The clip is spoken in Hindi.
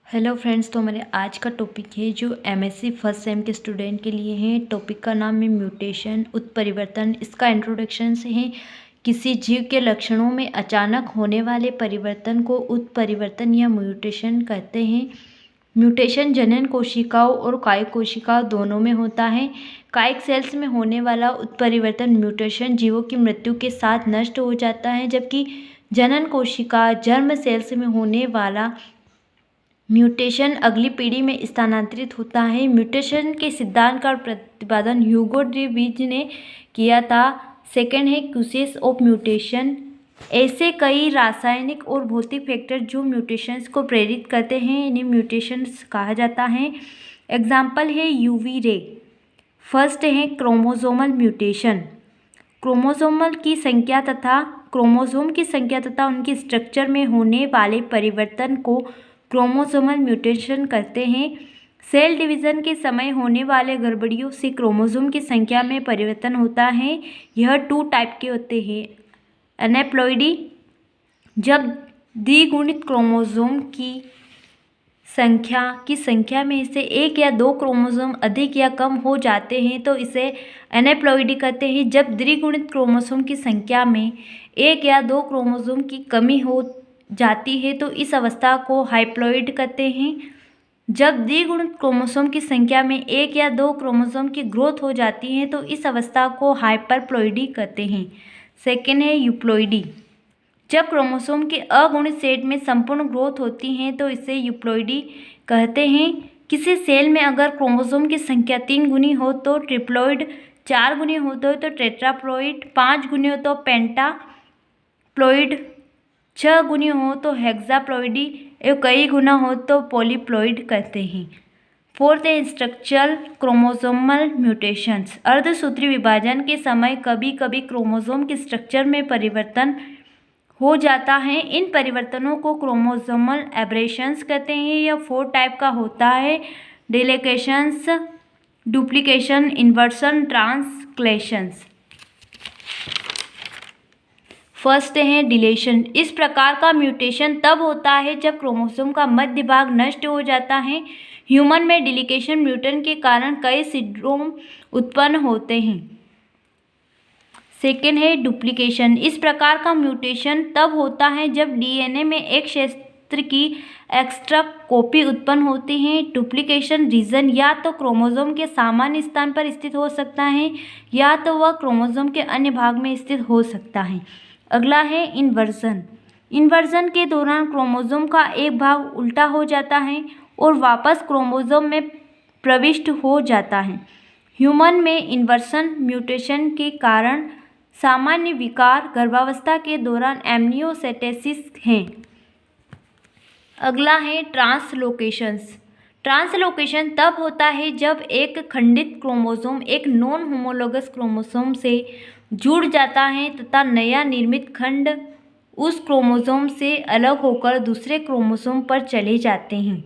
हेलो फ्रेंड्स, तो हमारे आज का टॉपिक है जो एमएससी फर्स्ट सेम के स्टूडेंट के लिए है। टॉपिक का नाम है म्यूटेशन, उत्परिवर्तन। इसका इंट्रोडक्शन से है किसी जीव के लक्षणों में अचानक होने वाले परिवर्तन को उत्परिवर्तन या म्यूटेशन कहते हैं। म्यूटेशन जनन कोशिकाओं और कायिक कोशिकाओं दोनों में होता है। कायिक सेल्स में होने वाला उत्परिवर्तन म्यूटेशन जीवों की मृत्यु के साथ नष्ट हो जाता है, जबकि जनन कोशिका जर्म सेल्स में होने वाला म्यूटेशन अगली पीढ़ी में स्थानांतरित होता है। म्यूटेशन के सिद्धांत का प्रतिपादन ह्यूगो डी बीज ने किया था। सेकंड है क्यूसेस ऑफ म्यूटेशन। ऐसे कई रासायनिक और भौतिक फैक्टर जो म्यूटेशंस को प्रेरित करते हैं, इन्हें म्यूटेशंस कहा जाता है। एग्जाम्पल है यूवी रे। फर्स्ट है क्रोमोसोमल म्यूटेशन। क्रोमोसोम की संख्या तथा उनकी स्ट्रक्चर में होने वाले परिवर्तन को क्रोमोसोमल म्यूटेशन कहते हैं। सेल डिवीज़न के समय होने वाले गड़बड़ियों से क्रोमोसोम की संख्या में परिवर्तन होता है। यह 2 टाइप के होते हैं। एनेप्लॉइडी, जब द्विगुणित क्रोमोसोम की संख्या में से 1 या 2 क्रोमोसोम अधिक या कम हो जाते हैं तो इसे एनेप्लॉइडी कहते हैं। जब द्विगुणित क्रोमोसोम की संख्या में 1 या 2 क्रोमोसोम की कमी हो जाती है तो इस अवस्था को हाइप्लॉइड कहते हैं। जब द्विगुणित क्रोमोसोम की संख्या में 1 या 2 क्रोमोसोम की ग्रोथ हो जाती है तो इस अवस्था को हाइपरप्लॉइडी कहते हैं। सेकेंड है यूप्लॉइडी। जब क्रोमोसोम के अगुणित सेट में संपूर्ण ग्रोथ होती है तो इसे यूप्लॉइडी कहते हैं। किसी सेल में अगर क्रोमोसोम की संख्या 3 गुनी हो तो ट्रिप्लॉइड, 4 गुनी हो तो टेट्राप्लॉइड, 5 गुनी हो तो पेंटाप्लॉइड, 6 गुनी हो तो हेक्साप्लॉइडी एवं कई गुना हो तो पॉलीप्लॉइड कहते हैं। फोर्थ है स्ट्रक्चरल क्रोमोसोमल म्यूटेशंस। अर्धसूत्री विभाजन के समय कभी कभी क्रोमोसोम के स्ट्रक्चर में परिवर्तन हो जाता है। इन परिवर्तनों को क्रोमोसोमल एब्रेशंस कहते हैं। यह 4 टाइप का होता है: डिलीकेशंस, डुप्लीकेशन, इन्वर्सन, ट्रांसक्लेशंस। फर्स्ट है डिलीशन। इस प्रकार का म्यूटेशन तब होता है जब क्रोमोसोम का मध्य भाग नष्ट हो जाता है। ह्यूमन में डिलीकेशन म्यूटेशन के कारण कई सिंड्रोम उत्पन्न होते हैं। सेकेंड है डुप्लीकेशन। इस प्रकार का म्यूटेशन तब होता है जब डीएनए में एक क्षेत्र की एक्स्ट्रा कॉपी उत्पन्न होती है। डुप्लीकेशन रीजन या तो क्रोमोसोम के सामान्य स्थान पर स्थित हो सकता है या तो वह क्रोमोसोम के अन्य भाग में स्थित हो सकता है। अगला है इन्वर्जन। इन्वर्जन के दौरान क्रोमोसोम का एक भाग उल्टा हो जाता है और वापस क्रोमोसोम में प्रविष्ट हो जाता है। ह्यूमन में इन्वर्सन म्यूटेशन के कारण सामान्य विकार गर्भावस्था के दौरान एम्नियोसेटेसिस हैं। अगला है ट्रांसलोकेशंस। ट्रांसलोकेशन तब होता है जब एक खंडित क्रोमोसोम एक नॉन होमोलोगस क्रोमोसोम से जुड़ जाता है तथा नया निर्मित खंड उस क्रोमोसोम से अलग होकर दूसरे क्रोमोसोम पर चले जाते हैं।